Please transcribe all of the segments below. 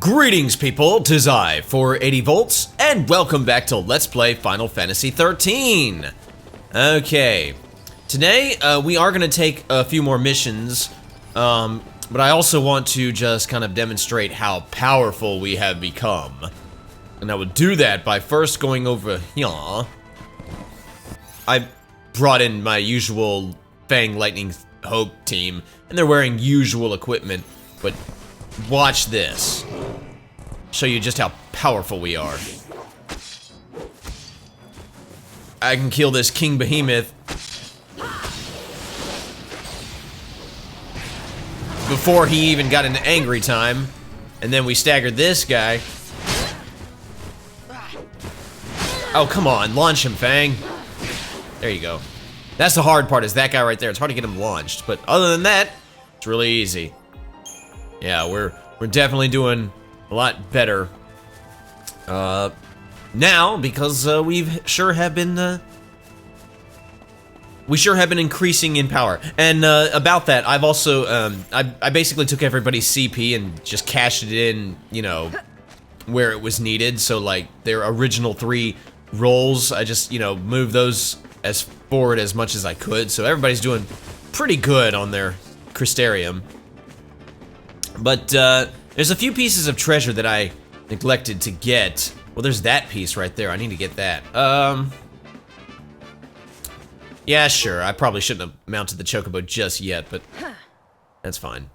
Greetings people, 'tis I, 480 volts, and welcome back to Let's Play Final Fantasy XIII. Okay, today we are going to take a few more missions, but I also want to just kind of demonstrate how powerful we have become. And I would do that by first going over here. I brought in my usual Fang Lightning Hope team, and they're wearing usual equipment, but watch this. Show you just how powerful we are. I can kill this King Behemoth before he even got into angry time, and then we staggered this guy. Oh, come on, launch him, Fang. There you go. That's the hard part, is that guy right there. It's hard to get him launched, but other than that, it's really easy. Yeah, we're definitely doing a lot better now, because we sure have been increasing in power. And about that, I've also I basically took everybody's CP and just cashed it in, you know, where it was needed. So like their original 3 rolls, I just, you know, moved those as forward as much as I could. So everybody's doing pretty good on their Crystarium. But there's a few pieces of treasure that I neglected to get. Well, there's that piece right there. I need to get that. Yeah, sure. I probably shouldn't have mounted the chocobo just yet, but that's fine.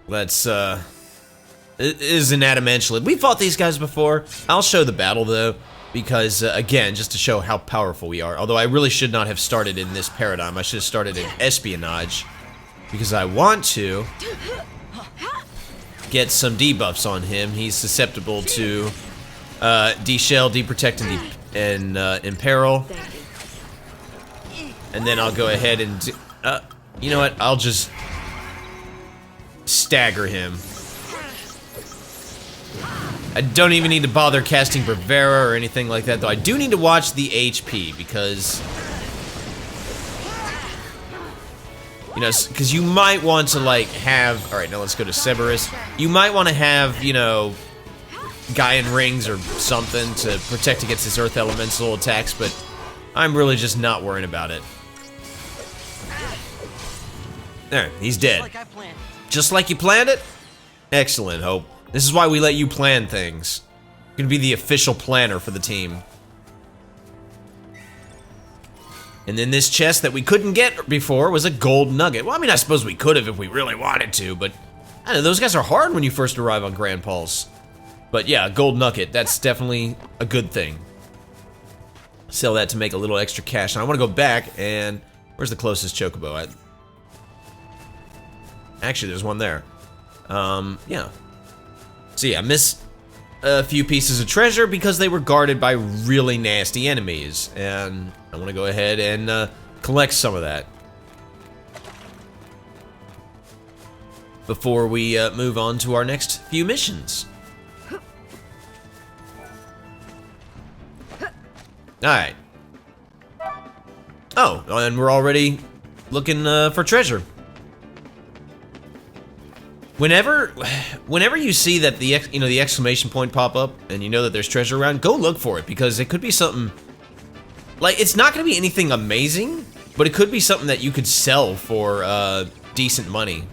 Let's, it is an adamantulate. We fought these guys before. I'll show the battle, though, because, again, just to show how powerful we are. Although I really should not have started in this paradigm. I should have started in espionage, because I want to get some debuffs on him. He's susceptible to de-shell, de-protect, and imperil. And then I'll go ahead and you know what? I'll just stagger him. I don't even need to bother casting Bravera or anything like that, though I do need to watch the HP, because, you know, because you might want to, like, have... Alright, now let's go to Cerberus. You might want to have, you know, Gaian Rings or something to protect against his Earth Elemental attacks, but I'm really just not worrying about it. There, he's dead. Just like you planned it? Excellent, Hope. This is why we let you plan things. You're gonna be the official planner for the team. And then this chest that we couldn't get before was a gold nugget. Well, I mean, I suppose we could have if we really wanted to, but I don't know, those guys are hard when you first arrive on Grand Pulse. But yeah, gold nugget, that's definitely a good thing. Sell that to make a little extra cash. Now I want to go back and... Where's the closest chocobo? Actually, there's one there. Yeah. So yeah, I missed a few pieces of treasure because they were guarded by really nasty enemies, and I want to go ahead and collect some of that before we move on to our next few missions. Alright. Oh, and we're already looking for treasure. Whenever you see that the exclamation point pop up and you know that there's treasure around, go look for it, because it could be something, like, it's not going to be anything amazing, but it could be something that you could sell for decent money.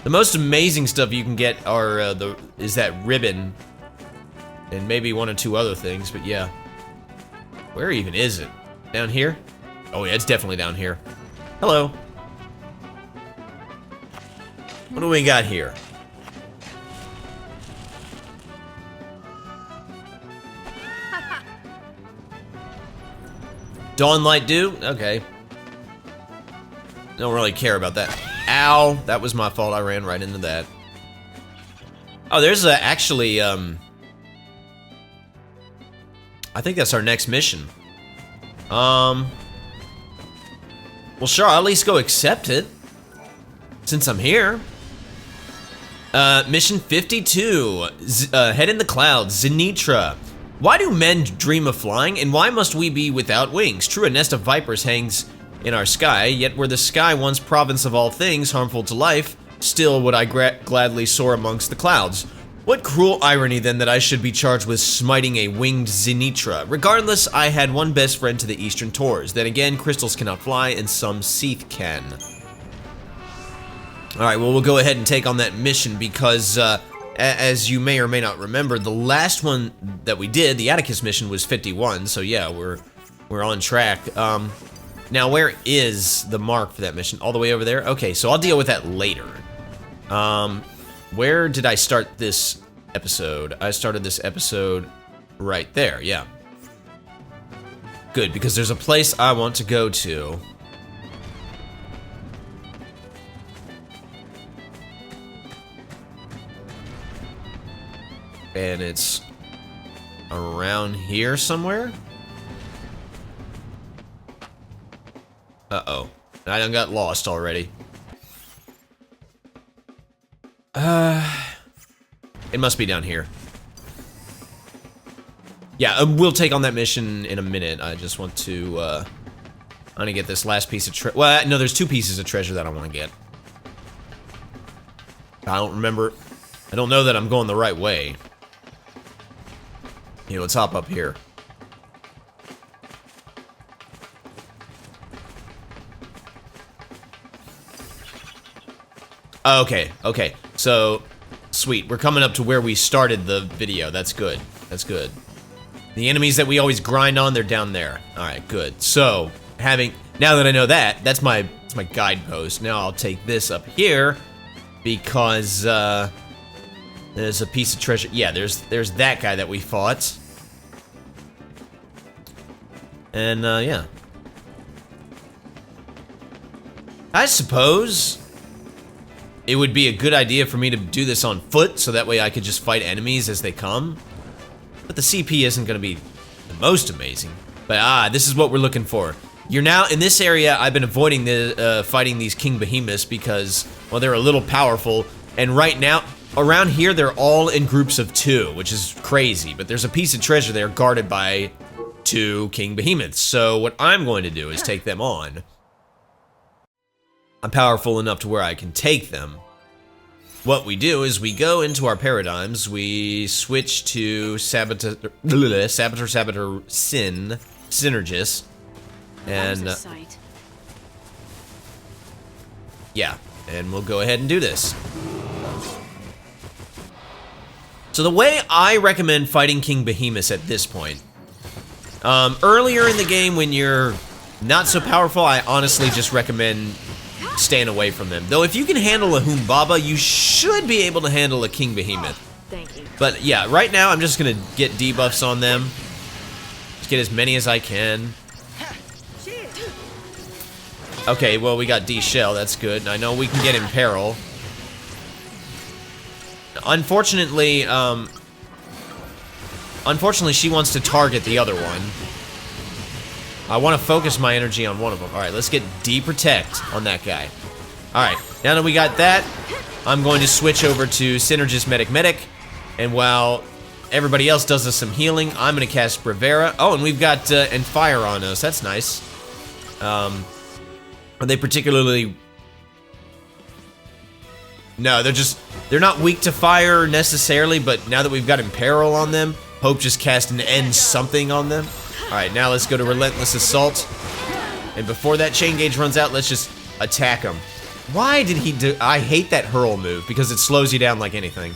The most amazing stuff you can get are is that ribbon and maybe 1 or 2 other things, but yeah. Where even is it? Down here? Oh yeah, it's definitely down here. Hello. What do we got here? Dawnlight Dew? Okay. Don't really care about that. Ow! That was my fault. I ran right into that. Oh, there's actually, I think that's our next mission. Well, sure, I'll at least go accept it, since I'm here. Mission 52, Head in the Clouds, Zenitra. Why do men dream of flying, and why must we be without wings? True, a nest of vipers hangs in our sky, yet were the sky once province of all things harmful to life, still would I gladly soar amongst the clouds. What cruel irony then that I should be charged with smiting a winged Zenitra. Regardless, I had one best friend to the eastern tors. Then again, crystals cannot fly, and some Seath can. Alright, well, we'll go ahead and take on that mission because, as you may or may not remember, the last one that we did, the Atticus mission, was 51, so yeah, we're on track. Now, where is the mark for that mission? All the way over there? Okay, so I'll deal with that later. Where did I start this episode? I started this episode right there, yeah. Good, because there's a place I want to go to. And it's around here somewhere? Uh-oh. I done got lost already. It must be down here. Yeah, we'll take on that mission in a minute. I just want to, I want to get this last piece of treasure. Well, no, there's two pieces of treasure that I want to get. I don't remember. I don't know that I'm going the right way. Here, let's hop up here. Okay, okay. So, sweet. We're coming up to where we started the video. That's good. That's good. The enemies that we always grind on, they're down there. Alright, good. So, now that I know that, that's my guidepost. Now I'll take this up here because, there's a piece of treasure. Yeah, there's that guy that we fought. And, yeah. I suppose it would be a good idea for me to do this on foot, so that way I could just fight enemies as they come. But the CP isn't going to be the most amazing. But, this is what we're looking for. You're now, in this area, I've been avoiding the, fighting these King Behemoths because, well, they're a little powerful. And right now, around here, they're all in groups of 2, which is crazy. But there's a piece of treasure there guarded by 2 King Behemoths. So what I'm going to do is take them on. I'm powerful enough to where I can take them. What we do is we go into our paradigms, we switch to Saboteur, Sin, Synergist, and yeah, and we'll go ahead and do this. So the way I recommend fighting King Behemoths at this point, earlier in the game when you're not so powerful, I honestly just recommend staying away from them. Though if you can handle a Humbaba, you should be able to handle a King Behemoth. Thank you. But yeah, right now I'm just gonna get debuffs on them. Just get as many as I can. Okay, well we got D-Shell, that's good. I know we can get in peril. Unfortunately, she wants to target the other one. I want to focus my energy on one of them. Alright, let's get D-Protect on that guy. Alright, now that we got that, I'm going to switch over to Synergist Medic. And while everybody else does us some healing, I'm going to cast Bravera. Oh, and we've got and Fire on us. That's nice. Are they particularly... No, they're not weak to fire necessarily, but now that we've got Imperil on them, Hope just cast an End something on them. Alright, now let's go to Relentless Assault. And before that chain gauge runs out, let's just attack him. Why did he do... I hate that hurl move, because it slows you down like anything.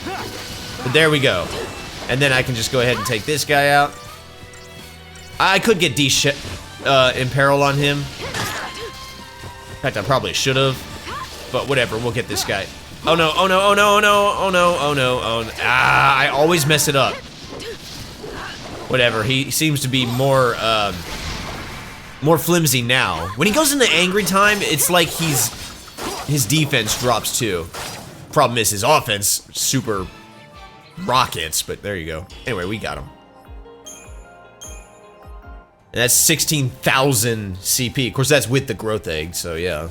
But there we go. And then I can just go ahead and take this guy out. I could get Imperil on him. In fact, I probably should have. But whatever, we'll get this guy. Oh no, oh no, oh no, oh no, oh no, oh no, oh no. Ah, I always mess it up. Whatever, he seems to be more flimsy now. When he goes into angry time, it's like his defense drops too. Problem is his offense super rockets, but there you go. Anyway, we got him. And that's 16,000 CP. Of course, that's with the growth egg, so yeah.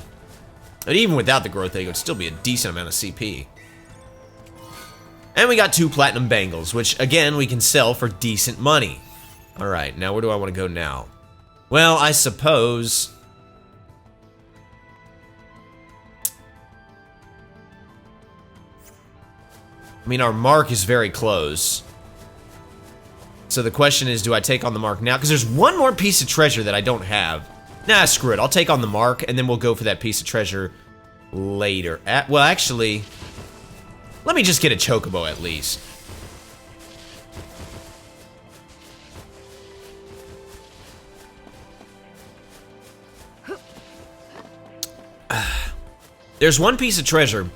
But even without the growth egg, it would still be a decent amount of CP. And we got 2 platinum bangles, which, again, we can sell for decent money. Alright, now where do I want to go now? Well, I suppose... I mean, our mark is very close. So the question is, do I take on the mark now? Because there's one more piece of treasure that I don't have. Nah, screw it. I'll take on the mark, and then we'll go for that piece of treasure later. Well, actually... let me just get a chocobo at least. There's one piece of treasure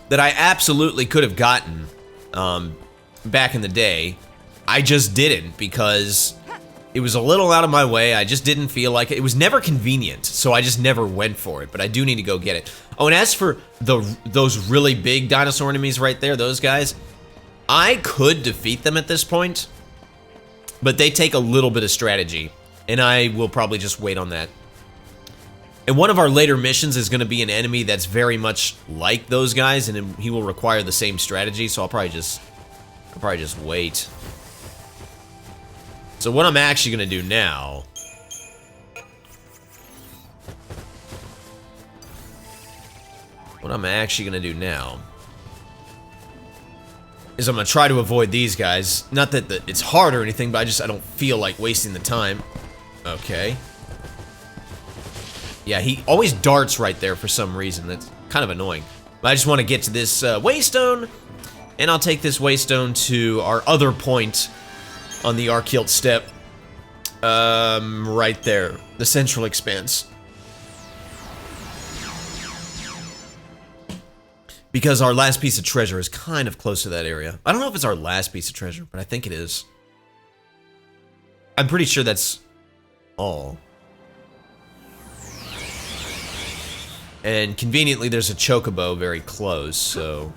that I absolutely could have gotten back in the day. I just didn't because it was a little out of my way. I just didn't feel like it. It was never convenient, so I just never went for it. But I do need to go get it. Oh, and as for those really big dinosaur enemies right there, those guys, I could defeat them at this point, but they take a little bit of strategy, and I will probably just wait on that. And one of our later missions is going to be an enemy that's very much like those guys, and he will require the same strategy, so I'll probably just wait. So what I'm actually going to do now... what I'm actually going to do now... is I'm going to try to avoid these guys. Not that it's hard or anything, but I don't feel like wasting the time. Okay. Yeah, he always darts right there for some reason. That's kind of annoying. But I just want to get to this waystone, and I'll take this waystone to our other point on the Archealt Steppe. Right there. The Central Expanse. Because our last piece of treasure is kind of close to that area. I don't know if it's our last piece of treasure, but I think it is. I'm pretty sure that's all. And conveniently, there's a chocobo very close, so...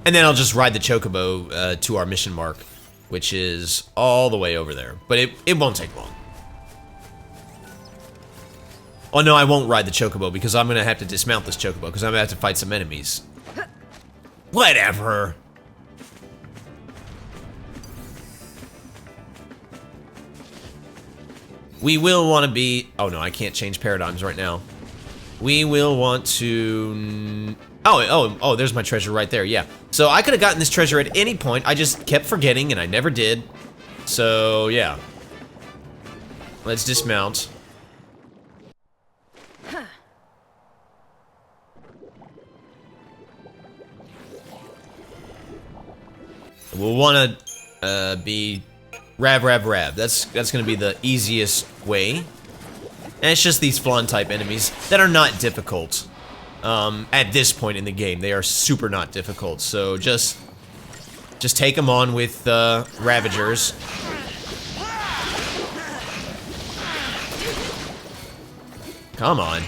and then I'll just ride the chocobo to our mission mark, which is all the way over there. But it won't take long. Oh no, I won't ride the chocobo, because I'm going to have to dismount this chocobo, because I'm going to have to fight some enemies. Whatever! We will want to be... oh no, I can't change paradigms right now. We will want to... oh, there's my treasure right there, yeah. So I could have gotten this treasure at any point, I just kept forgetting, and I never did. So, yeah. Let's dismount. We'll want to be Rav. That's going to be the easiest way. And it's just these flan-type enemies that are not difficult. At this point in the game, they are super not difficult. So just take them on with Ravagers. Come on.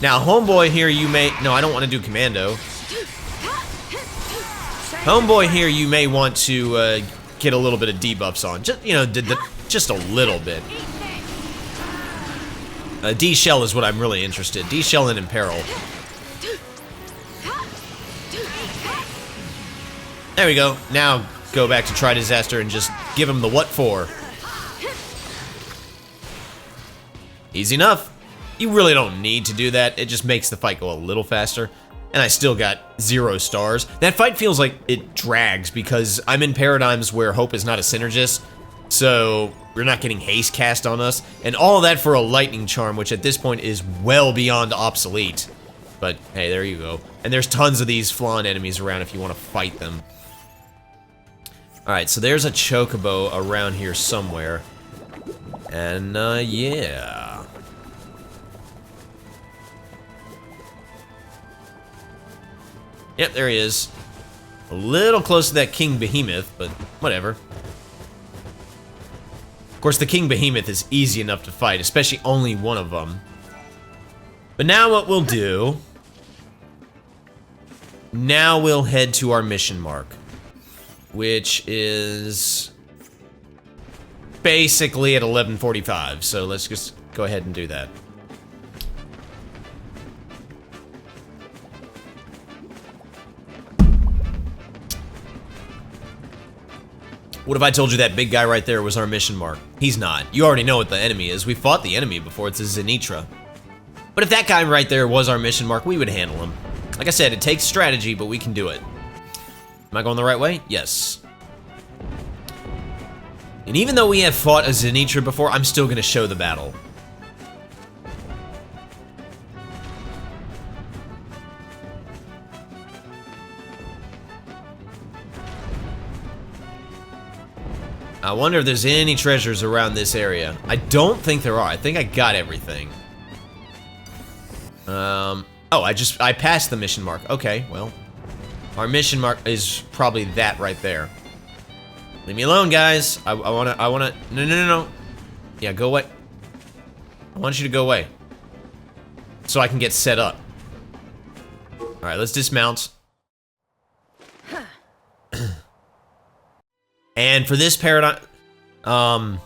Now, homeboy here, you may... no, I don't want to do commando. Homeboy here, you may want to get a little bit of debuffs on. Just, you know, just a little bit. D-Shell is what I'm really interested. D-Shell and Imperil. There we go. Now, go back to Try Disaster and just give him the what for. Easy enough. You really don't need to do that. It just makes the fight go a little faster. And I still got 0 stars. That fight feels like it drags because I'm in paradigms where Hope is not a synergist. So we're not getting haste cast on us. And all of that for a lightning charm, which at this point is well beyond obsolete. But hey, there you go. And there's tons of these flan enemies around if you want to fight them. Alright, so there's a chocobo around here somewhere. And yeah. Yep, there he is. A little close to that King Behemoth, but whatever. Of course, the King Behemoth is easy enough to fight, especially only one of them. But now what we'll do... now we'll head to our mission mark. Which is... basically at 11:45, so let's just go ahead and do that. What if I told you that big guy right there was our mission mark? He's not. You already know what the enemy is. We fought the enemy before. It's a Zenitra. But if that guy right there was our mission mark, we would handle him. Like I said, it takes strategy, but we can do it. Am I going the right way? Yes. And even though we have fought a Zenitra before, I'm still going to show the battle. I wonder if there's any treasures around this area. I don't think there are. I think I got everything. Oh, I passed the mission mark. Okay, well. Our mission mark is probably that right there. Leave me alone, guys. I wanna, no. Yeah, go away. I want you to go away. So I can get set up. Alright, let's dismount. And for this paradigm, I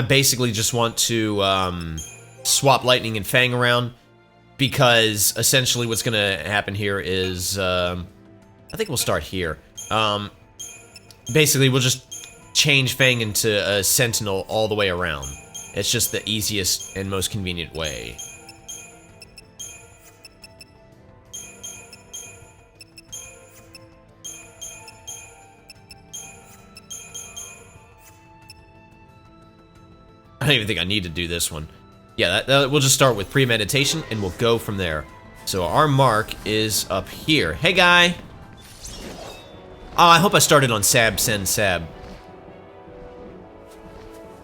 basically just want to, swap Lightning and Fang around. Because essentially what's gonna happen here is, I think we'll start here. Basically we'll just change Fang into a Sentinel all the way around. It's just the easiest and most convenient way. I don't even think I need to do this one. Yeah, we'll just start with premeditation, and we'll go from there. So our mark is up here. Hey, guy! Oh, I hope I started on Sab, Send, Sab.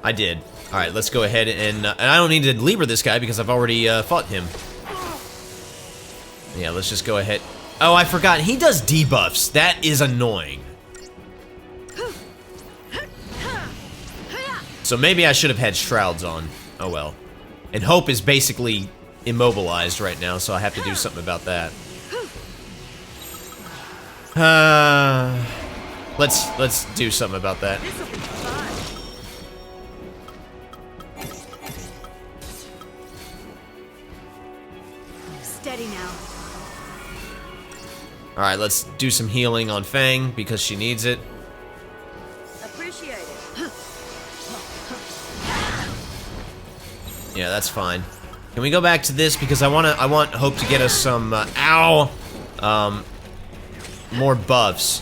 I did. Alright, let's go ahead and I don't need to lever this guy because I've already fought him. Yeah, let's just go ahead. Oh, I forgot. He does debuffs. That is annoying. So maybe I should have had Shrouds on. Oh, well. And Hope is basically immobilized right now, so I have to do something about that. Let's do something about that. Steady now. All right, let's do some healing on Fang because she needs it. Appreciate it. Yeah, that's fine. Can we go back to this because I want Hope to get us some more buffs.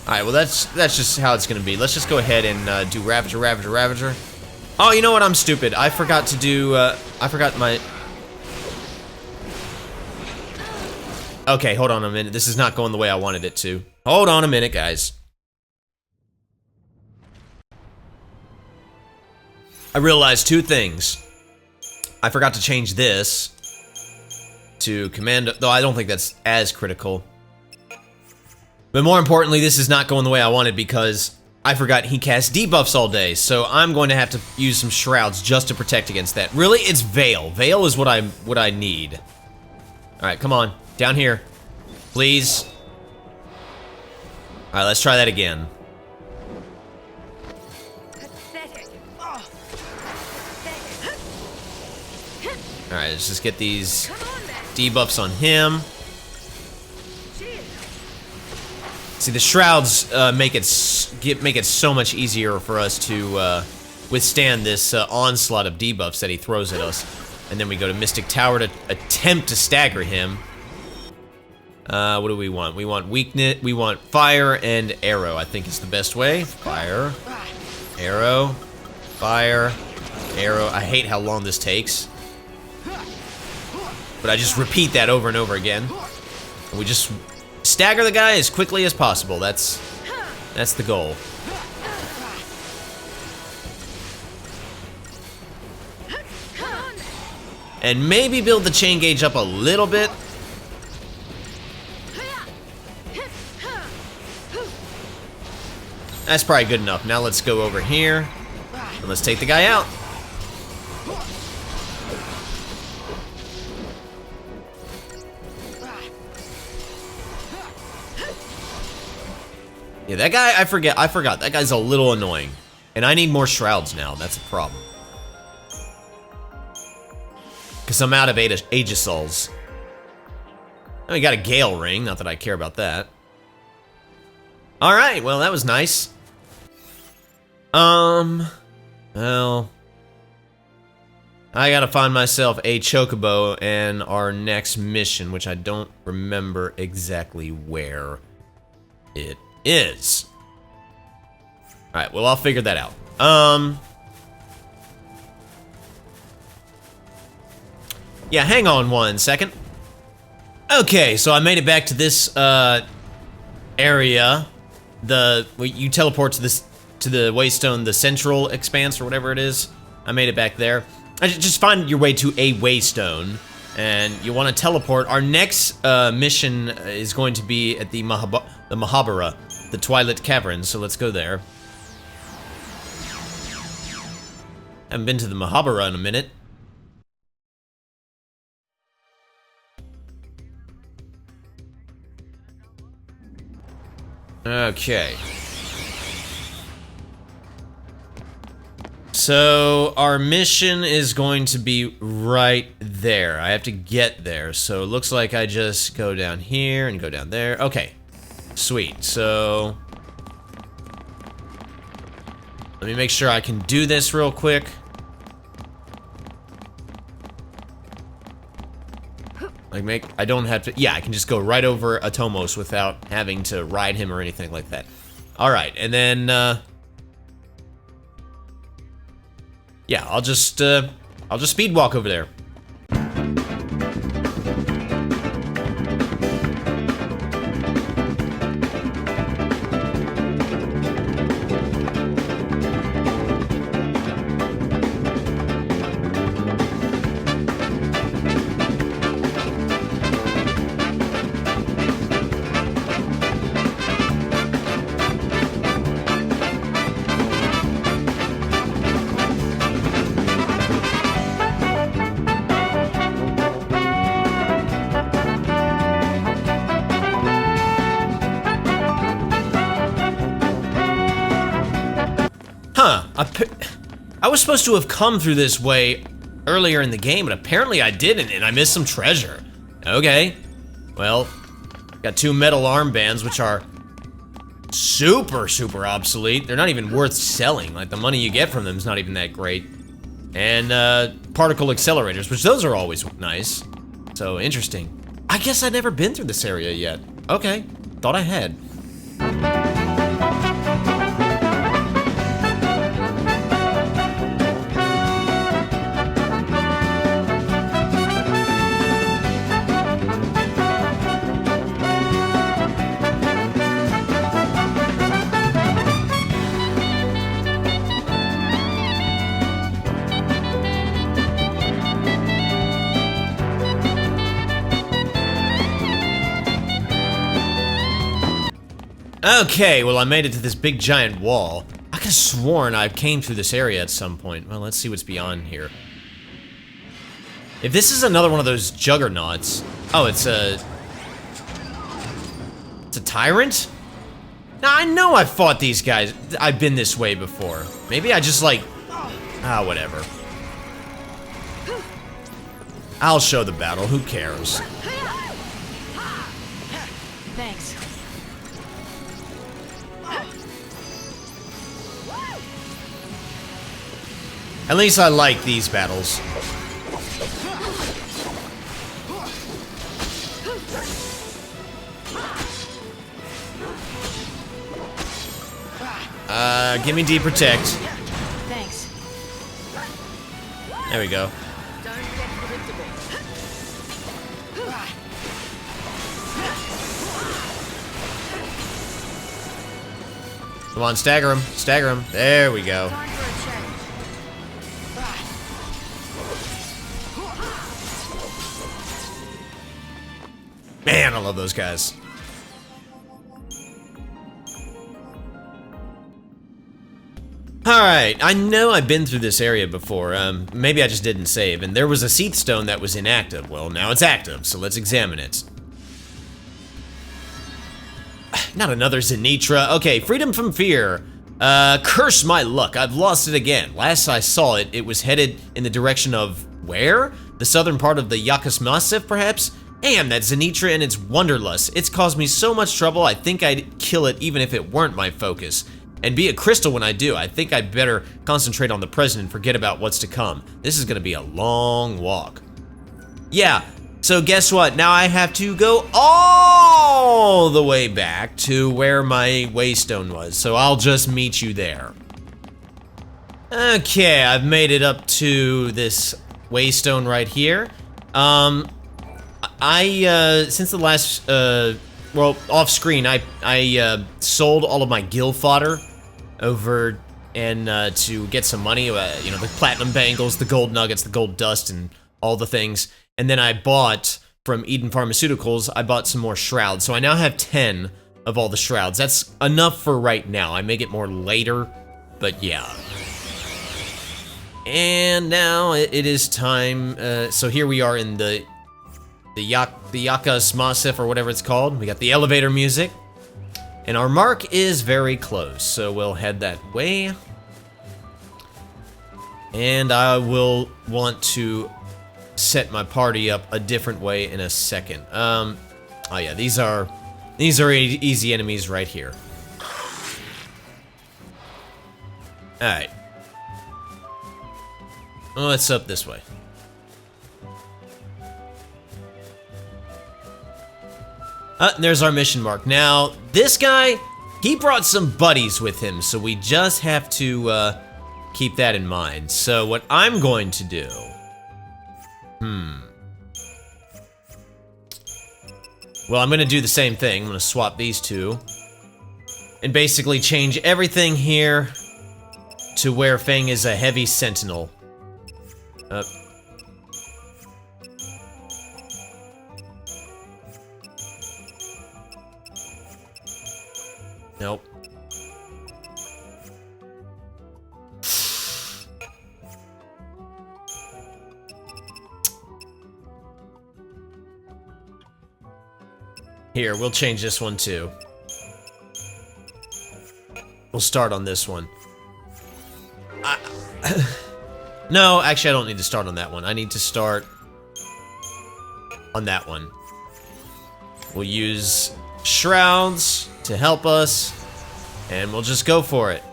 All right, well that's just how it's gonna be. Let's just go ahead and do Ravager, Ravager, Ravager. Oh, you know what? I'm stupid. I forgot to do. I forgot my. Okay, hold on a minute. This is not going the way I wanted it to. Hold on a minute, guys. I realized two things. I forgot to change this to commando, though I don't think that's as critical. But more importantly, this is not going the way I wanted because I forgot he casts debuffs all day, so I'm going to have to use some Shrouds just to protect against that. Really, it's Veil. Veil is what I need. All right, come on, down here, please. All right, let's try that again. Alright, let's just get these debuffs on him. See, the Shrouds make it so much easier for us to withstand this onslaught of debuffs that he throws at us. And then we go to Mystic Tower to attempt to stagger him. What do we want? We want weakness, we want fire and arrow, I think is the best way. Fire, arrow, fire, arrow. I hate how long this takes. But I just repeat that over and over again. And we just stagger the guy as quickly as possible. That's the goal. And maybe build the chain gauge up a little bit. That's probably good enough. Now let's go over here and let's take the guy out. Yeah, that guy, I forgot. That guy's a little annoying. And I need more Shrouds now. That's a problem. Because I'm out of Aegisals. Oh, we got a Gale ring. Not that I care about that. All right. Well, that was nice. Well, I gotta find myself a chocobo and our next mission, which I don't remember exactly where it is. All right. Well, I'll figure that out. Yeah, hang on one second. Okay, so I made it back to this area. You teleport to the Waystone, the central expanse or whatever it is. I made it back there. Just find your way to a Waystone, and you want to teleport. Our next mission is going to be at the Mahabara, the Twilight Caverns. So let's go there. Haven't been to the Mahabara in a minute. Okay. So our mission is going to be right there. I have to get there. So it looks like I just go down here and go down there. Okay. Sweet. So let me make sure I can do this real quick. I don't have to, yeah, I can just go right over Atomos without having to ride him or anything like that. All right, and then, yeah, I'll just speed walk over there. Huh, I was supposed to have come through this way earlier in the game, but apparently I didn't, and I missed some treasure. Okay, well, got 2 metal armbands, which are super obsolete. They're not even worth selling. Like, the money you get from them is not even that great. And particle accelerators, which those are always nice. So, interesting. I guess I'd never been through this area yet. Okay, thought I had. Okay, well I made it to this big giant wall. I could have sworn I came through this area at some point. Well, let's see what's beyond here. If this is another one of those juggernauts... Oh, it's a tyrant? Now, I know I've fought these guys. I've been this way before. Maybe I just like... Ah, whatever. I'll show the battle, who cares? Thanks. At least I like these battles. Give me D protect. Thanks. There we go. Don't get predictable. Come on, stagger him. Stagger him. There we go. Time for a change. Man, I love those guys. Alright, I know I've been through this area before. Maybe I just didn't save. And there was a Seath Stone that was inactive. Well, now it's active, so let's examine it. Not another Zenitra. Okay, freedom from fear. Curse my luck. I've lost it again. Last I saw it, it was headed in the direction of where? The southern part of the Yakas Massif, perhaps? Damn, that Zenitra and its Wonderlust. It's caused me so much trouble, I think I'd kill it even if it weren't my focus. And be a crystal when I do. I think I'd better concentrate on the present and forget about what's to come. This is gonna be a long walk. Yeah, so guess what? Now I have to go all the way back to where my waystone was. So I'll just meet you there. Okay, I've made it up to this waystone right here. Since the last, well, off screen, I sold all of my gil fodder over and to get some money, you know, the platinum bangles, the gold nuggets, the gold dust, and all the things. And then I bought from Eden Pharmaceuticals, I bought some more shrouds. So I now have 10 of all the shrouds. That's enough for right now. I may get more later, but yeah. And now it is time. So here we are in the Yakas Masif, or whatever it's called. We got the elevator music. And our mark is very close, so we'll head that way. And I will want to set my party up a different way in a second. Oh yeah, these are easy enemies right here. Alright. Let's up this way. There's our mission mark. Now, this guy, he brought some buddies with him, so we just have to keep that in mind. So what I'm going to do... Well, I'm going to do the same thing. I'm going to swap these two. And basically change everything here to where Fang is a heavy sentinel. Nope. Here, we'll change this one too. We'll start on this one. No, actually I don't need to start on that one. I need to start on that one. We'll use shrouds to help us, and we'll just go for it.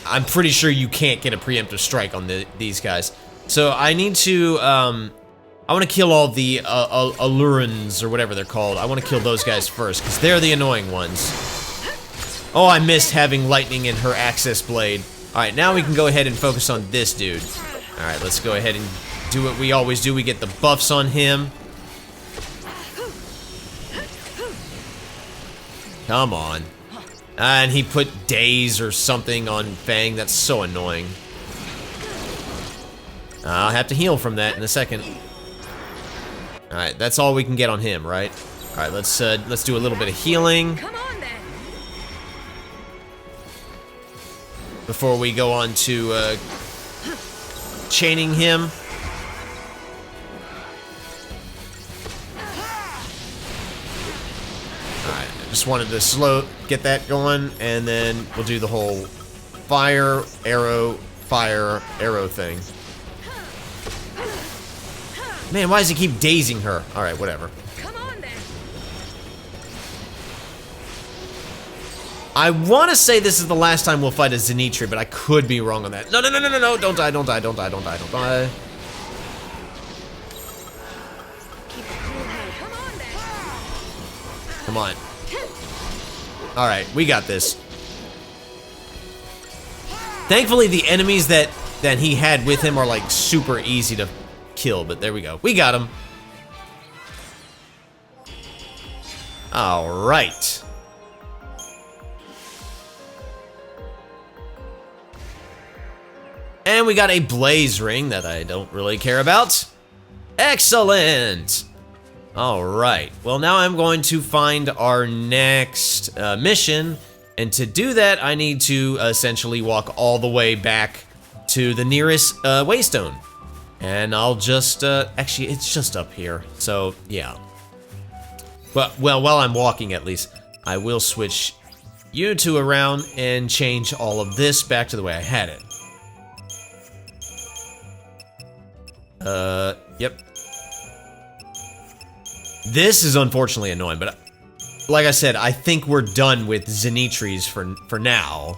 I'm pretty sure you can't get a preemptive strike on these guys. So I need to, I want to kill all the Allurans, or whatever they're called. I want to kill those guys first, because they're the annoying ones. Oh, I missed having lightning in her access blade. Alright, now we can go ahead and focus on this dude. Alright, let's go ahead and do what we always do. We get the buffs on him. Come on. And he put daze or something on Fang. That's so annoying. I'll have to heal from that in a second. Alright, that's all we can get on him, right? Alright, let's do a little bit of healing. Come on then. Before we go on to chaining him. Alright, I just wanted to get that going, and then we'll do the whole fire, arrow thing. Man, why does he keep dazing her? Alright, whatever. Come on then. I want to say this is the last time we'll fight a Zenitra, but I could be wrong on that. No, no, no, no, no, no, don't die, don't die, don't die, don't die, don't die. Keep a cool head. Come on then. Come on. Alright, we got this. Thankfully, the enemies that he had with him are, like, super easy to kill, but there we go. We got him. Alright. And we got a blaze ring that I don't really care about. Excellent! Alright, well now I'm going to find our next mission, and to do that I need to essentially walk all the way back to the nearest waystone. And I'll just, actually it's just up here, so yeah. But, well, while I'm walking at least, I will switch you two around and change all of this back to the way I had it. Yep. This is unfortunately annoying, but like I said, I think we're done with Zenitries for now.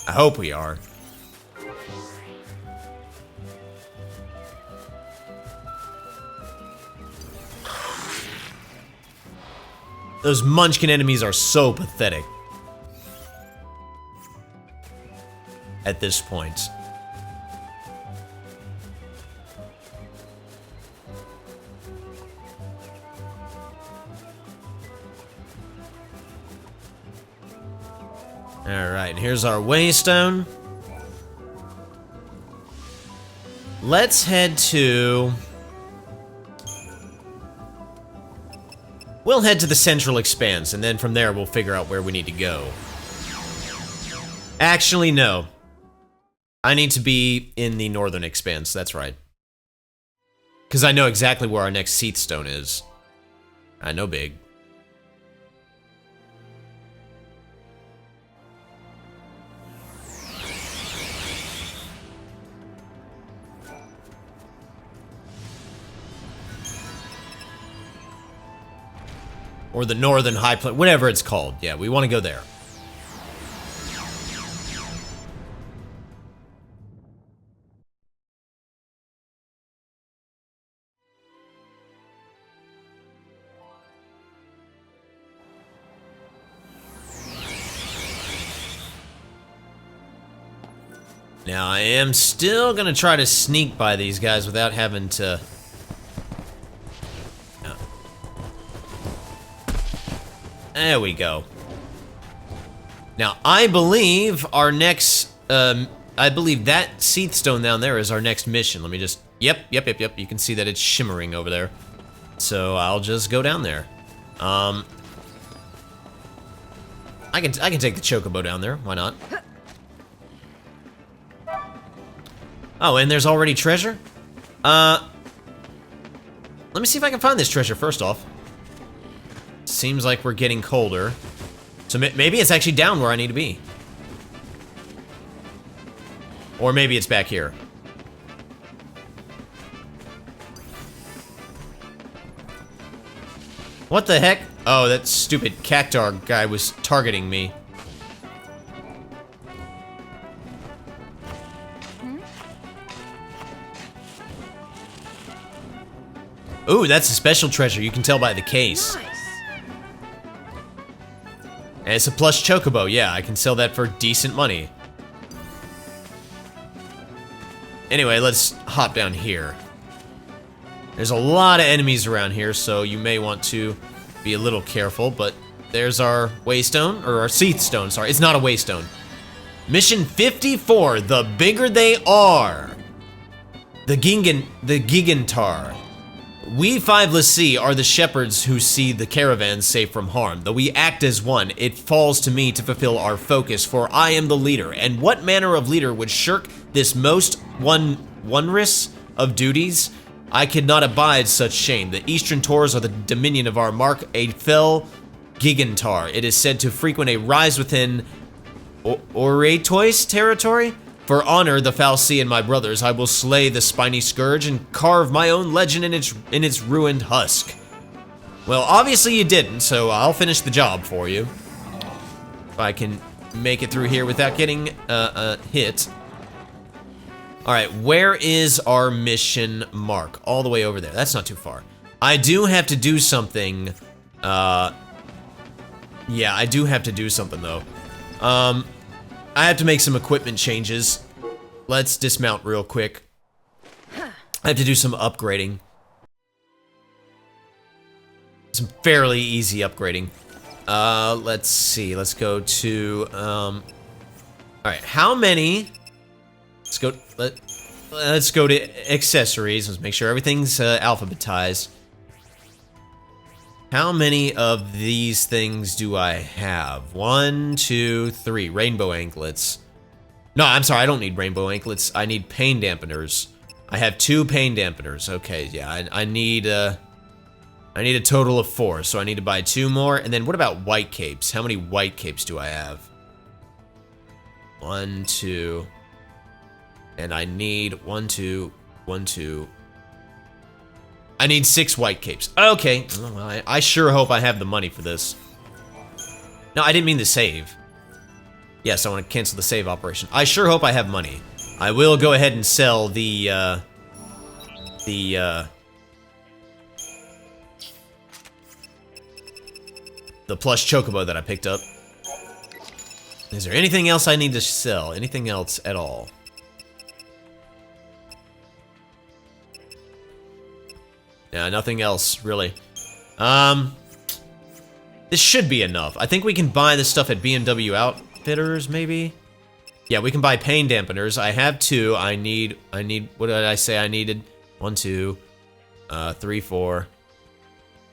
I hope we are. Those Munchkin enemies are so pathetic at this point. Alright, here's our waystone. Let's head to... We'll head to the Central Expanse, and then from there we'll figure out where we need to go. Actually, no. I need to be in the Northern Expanse, that's right. Because I know exactly where our next Seath Stone is. I know big. Or the Northern High Plain, whatever it's called. Yeah, we want to go there. Now, I am still gonna try to sneak by these guys without having to... There we go. Now, I believe our next, I believe that Seath Stone down there is our next mission. Let me just, yep. You can see that it's shimmering over there. So I'll just go down there. I can take the Chocobo down there. Why not? Oh, and there's already treasure? Let me see if I can find this treasure first off. Seems like we're getting colder. So maybe it's actually down where I need to be. Or maybe it's back here. What the heck? Oh, that stupid Cactar guy was targeting me. Ooh, that's a special treasure. You can tell by the case. Nice. And it's a plush Chocobo. Yeah, I can sell that for decent money. Anyway, let's hop down here. There's a lot of enemies around here, so you may want to be a little careful, but there's our waystone, or our Seath Stone, sorry. It's not a waystone. Mission 54, the bigger they are. The Gigantar. We five Lassie are the shepherds who see the caravans safe from harm. Though we act as one, it falls to me to fulfill our focus, for I am the leader. And what manner of leader would shirk this most wondrous of duties? I could not abide such shame. The Eastern Taurs are the dominion of our mark, a fell Gigantar. It is said to frequent a rise within Oratois territory. For honor, the Fal'Cie and my brothers, I will slay the spiny scourge and carve my own legend in its ruined husk. Well, obviously you didn't, so I'll finish the job for you. If I can make it through here without getting hit. Alright, where is our mission mark? All the way over there. That's not too far. I do have to do something. Yeah, I do have to do something, though. I have to make some equipment changes. Let's dismount real quick. I have to do some upgrading. Some fairly easy upgrading. Let's see. Let's go to, alright, how many... Let's go to accessories. Let's make sure everything's alphabetized. How many of these things do I have? 1, 2, 3. Rainbow anklets. No, I'm sorry, I don't need rainbow anklets. I need pain dampeners. I have 2 pain dampeners. Okay, yeah, I need a total of 4, so I need to buy 2 more. And then what about white capes? How many white capes do I have? 1, 2. And I need 1, 2, 1, 2. I need 6 white capes. Okay, well, I sure hope I have the money for this. No, I didn't mean to save. Yes, I want to cancel the save operation. I sure hope I have money. I will go ahead and sell the plush chocobo that I picked up. Is there anything else I need to sell? Anything else at all? Yeah, nothing else, really. This should be enough. I think we can buy this stuff at BMW Outfitters, maybe? Yeah, we can buy pain dampeners. I have 2. I need, what did I say I needed? 1, 2, 3, 4.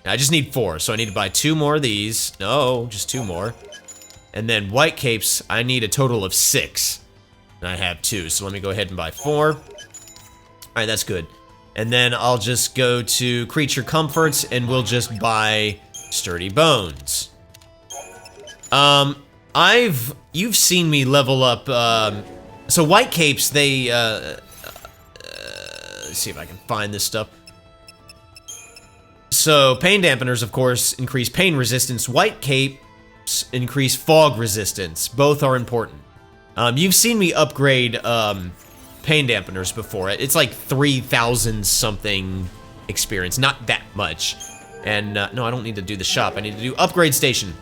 I just need 4, so I need to buy 2 more of these. No, just 2 more. And then white capes, I need a total of 6. And I have 2, so let me go ahead and buy 4. Alright, that's good. And then I'll just go to creature comforts and we'll just buy sturdy bones. You've seen me level up, so white capes, they, let's see if I can find this stuff. So, pain dampeners, of course, increase pain resistance. White capes increase fog resistance. Both are important. You've seen me upgrade, pain dampeners before. It's like 3,000 something experience, not that much. And, no, I don't need to do the shop. I need to do upgrade station.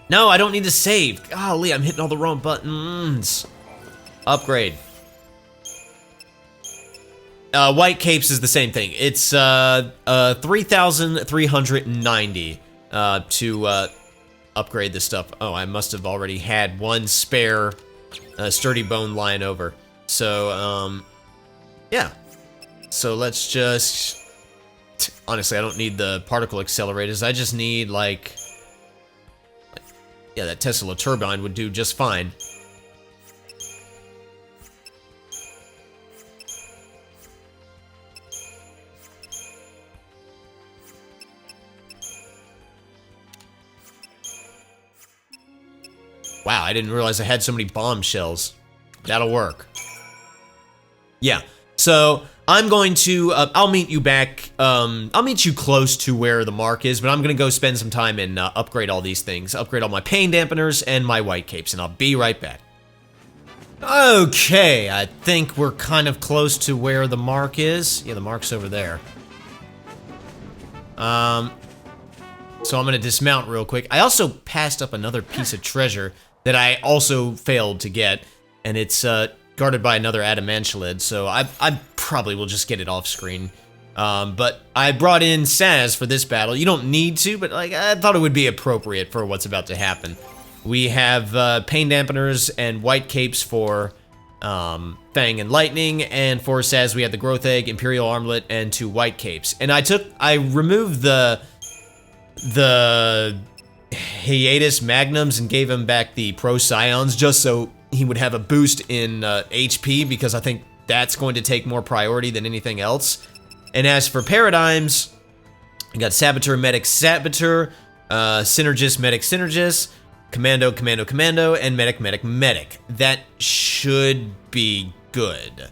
No, I don't need to save. Golly, I'm hitting all the wrong buttons. Upgrade. White capes is the same thing. It's 3,390 to upgrade this stuff. Oh, I must have already had 1 spare sturdy bone lying over. So, yeah. So let's just... Honestly, I don't need the particle accelerators. I just need, like... Yeah, that Tesla turbine would do just fine. Wow, I didn't realize I had so many bombshells. That'll work. Yeah, so I'm going to, I'll meet you back, I'll meet you close to where the mark is, but I'm going to go spend some time and upgrade all these things. Upgrade all my pain dampeners and my white capes, and I'll be right back. Okay, I think we're kind of close to where the mark is. Yeah, the mark's over there. So I'm going to dismount real quick. I also passed up another piece of treasure that I also failed to get, and it's guarded by another adamantulid, so I probably will just get it off screen. But I brought in Saz for this battle. You don't need to, but like I thought it would be appropriate for what's about to happen. We have pain dampeners and white capes for Fang and Lightning, and for Saz we have the Growth Egg, Imperial Armlet, and 2 white capes. And I removed the hiatus magnums and gave him back the pro scions just so he would have a boost in HP, because I think that's going to take more priority than anything else. And as for paradigms, I got Saboteur, Medic, Saboteur, Synergist, Medic, Synergist, Commando, Commando, Commando, and Medic, Medic, Medic. That should be good.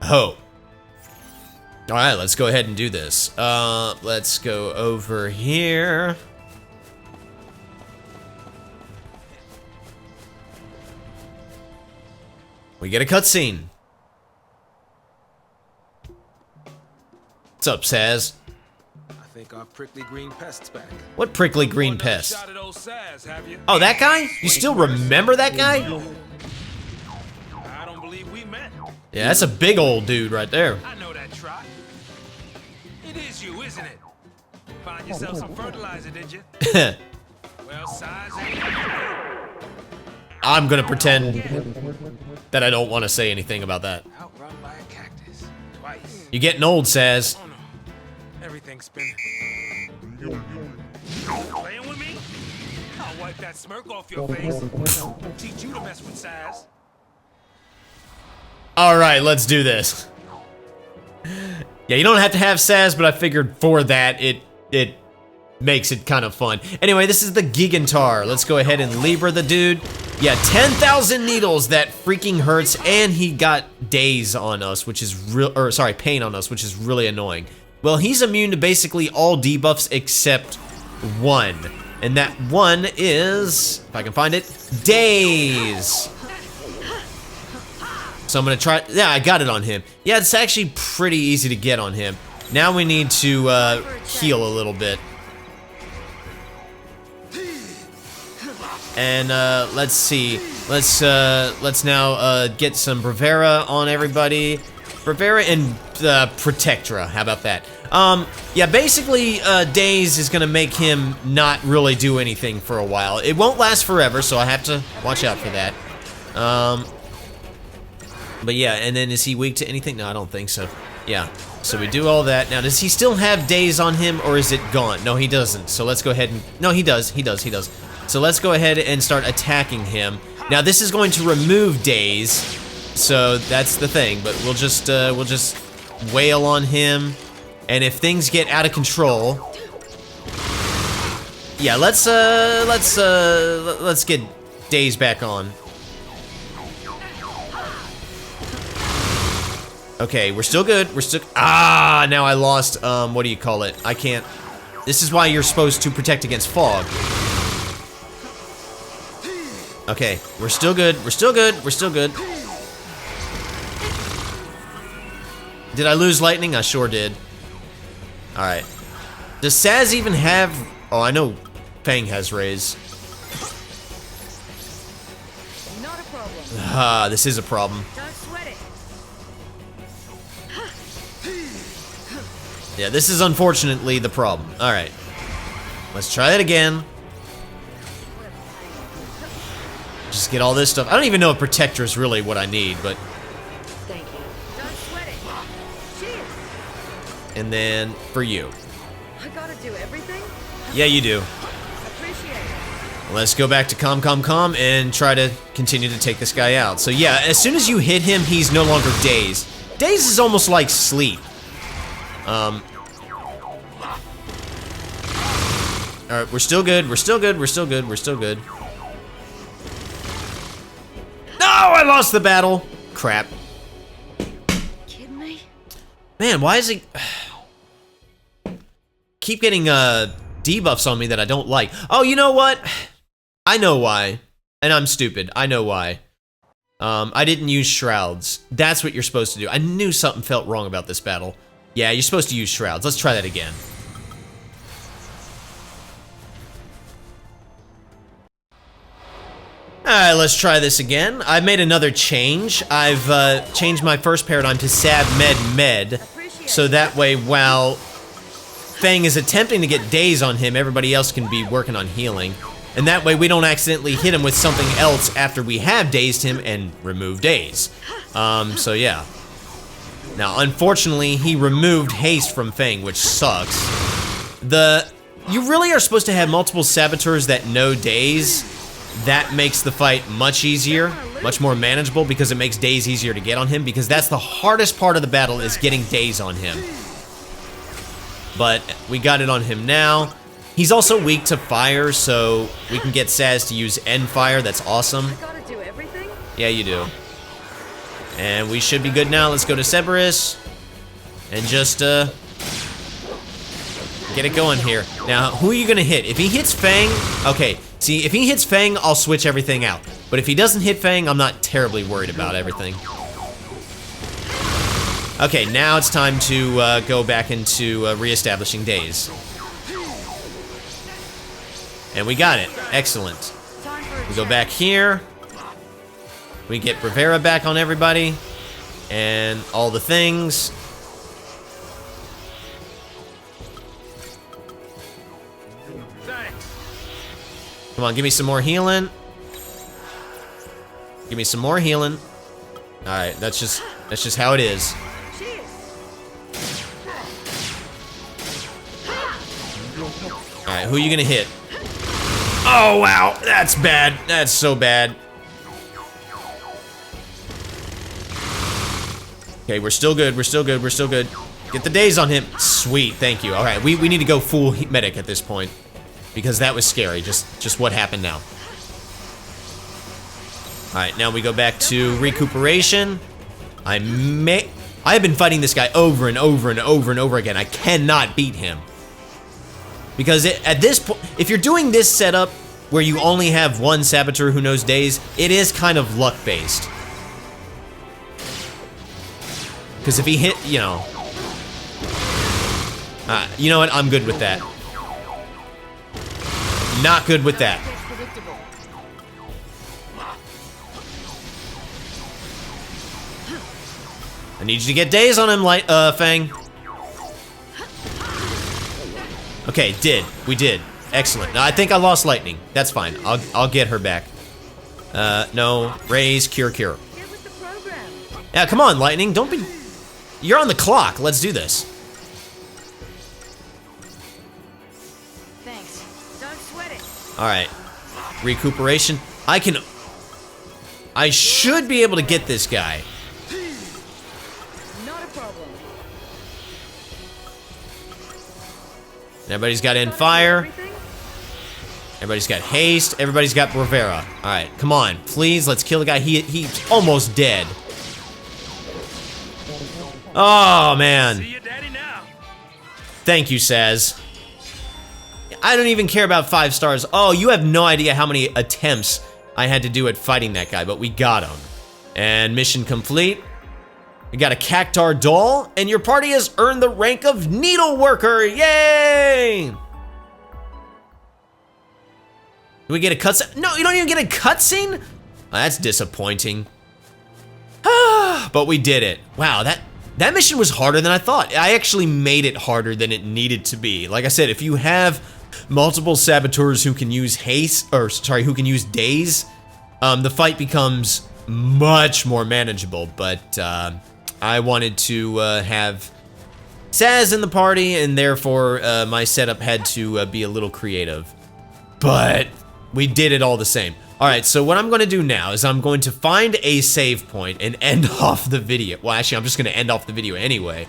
Oh. Alright, let's go ahead and do this. Let's go over here. We get a cutscene. What's up, Saz? I think our prickly green pest's back. What prickly green pest? Shot at old Saz, have you? Oh, that guy? You still remember that guy? I don't believe we met. Yeah, that's a big old dude right there. I know that trot. It is you, isn't it? Find yourself some fertilizer, did you? Well, size ain't. I'm gonna pretend that I don't want to say anything about that. Outrun by a cactus. Twice. You're getting old, Saz. Oh no. Everything's spinning. Playing with me? I'll wipe that smirk off your face. Teach you to mess with Saz. Alright, let's do this. Yeah, you don't have to have Saz, but I figured for that, it makes it kind of fun. Anyway, this is the Gigantar. Let's go ahead and Libra the dude. Yeah, 10,000 needles. That freaking hurts, and he got daze on us, which is pain on us, which is really annoying. Well, he's immune to basically all debuffs except one, and that one is, if I can find it, daze. So I'm gonna try. Yeah, I got it on him. Yeah, it's actually pretty easy to get on him. Now we need to heal a little bit. And let's see. Let's now get some Bravera on everybody. Bravera and Protectra. How about that? Yeah, basically, Daze is gonna make him not really do anything for a while. It won't last forever, so I have to watch out for that. But yeah, and then is he weak to anything? No, I don't think so. Yeah, so we do all that. Now, does he still have Daze on him, or is it gone? No, he doesn't. So let's go ahead and... No, he does. So let's go ahead and start attacking him. Now, this is going to remove Daze, so that's the thing. But we'll just wail on him, and if things get out of control... Yeah, let's get Daze back on. Okay, we're still good. Now I lost, what do you call it? I can't... This is why you're supposed to protect against fog. Okay, we're still good. Did I lose lightning? I sure did. Alright. Does Saz even have... Oh, I know Fang has raise. Not a problem. This is a problem. Don't sweat it. Yeah, this is unfortunately the problem. Alright. Let's try it again. Just get all this stuff. I don't even know if Protector is really what I need, but... Thank you. Don't sweat it. Cheers. And then, for you. I gotta do everything? Yeah, you do. Appreciate it. Let's go back to Calm and try to continue to take this guy out. So yeah, as soon as you hit him, he's no longer dazed. Dazed is almost like sleep. Alright, we're still good. No, I lost the battle. Crap. Kidding me? Man, why is he... keep getting, debuffs on me that I don't like. Oh, you know what? I know why. And I'm stupid. I know why. I didn't use Shrouds. That's what you're supposed to do. I knew something felt wrong about this battle. Yeah, you're supposed to use Shrouds. Let's try that again. Alright, let's try this again. I've made another change. I've changed my first paradigm to Sab Med. So that way, while Fang is attempting to get Daze on him, everybody else can be working on healing. And that way we don't accidentally hit him with something else after we have dazed him and remove Daze. So yeah. Now, unfortunately, he removed haste from Fang, which sucks. You really are supposed to have multiple saboteurs that know Daze. That makes the fight much easier, much more manageable, because it makes Daze easier to get on him, because that's the hardest part of the battle, is getting Daze on him. But we got it on him now. He's also weak to fire, so we can get Saz to use end fire. That's awesome. I gotta do everything? Yeah, you do. And we should be good now. Let's go to Cerberus and just get it going here. Now, who are you gonna hit? If he hits Fang, okay. See, if he hits Fang, I'll switch everything out. But if he doesn't hit Fang, I'm not terribly worried about everything. Okay, now it's time to go back into reestablishing Daze. And we got it. Excellent. We go back here. We get Bravera back on everybody. And all the things. Come on, give me some more healing. Give me some more healing. Alright, that's just how it is. Alright, who are you gonna hit? Oh wow, that's bad. That's so bad. Okay, we're still good. Get the days on him. Sweet, thank you. All right, we need to go full medic at this point because that was scary. Just what happened now. All right, now we go back to recuperation. I have been fighting this guy over and over and over and over again. I cannot beat him. Because at this point, if you're doing this setup where you only have one saboteur who knows days, it is kind of luck-based. Because if he hit, you know what? I'm good with that. Not good with that. I need you to get days on him, Fang. Okay, we did. Excellent. Now, I think I lost lightning. That's fine. I'll get her back. No. Raise, cure. Here with the program. Yeah, come on, lightning. Don't be... You're on the clock. Let's do this. Thanks. Don't sweat it. Alright. Recuperation. I should be able to get this guy. Not a problem. Everybody's got in fire. Everybody's got haste. Everybody's got bravura. Alright, come on. Please, let's kill the guy. He's almost dead. Oh, man. See your daddy now. Thank you, Saz. I don't even care about 5 stars. Oh, you have no idea how many attempts I had to do at fighting that guy, but we got him. And mission complete. We got a Cactar doll, and your party has earned the rank of Needleworker. Yay! Do we get a cutscene? No, you don't even get a cutscene? Oh, that's disappointing. But we did it. Wow, that mission was harder than I thought. I actually made it harder than it needed to be. Like I said, if you have multiple saboteurs who can use who can use days, the fight becomes much more manageable. But I wanted to have Saz in the party, and therefore my setup had to be a little creative. But we did it all the same. All right, so what I'm going to do now is I'm going to find a save point and end off the video. Well, actually, I'm just going to end off the video anyway.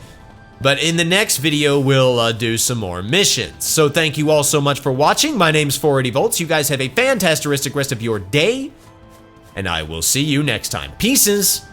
But in the next video, we'll do some more missions. So thank you all so much for watching. My name's 480 Volts. You guys have a fantastic rest of your day. And I will see you next time. Pieces.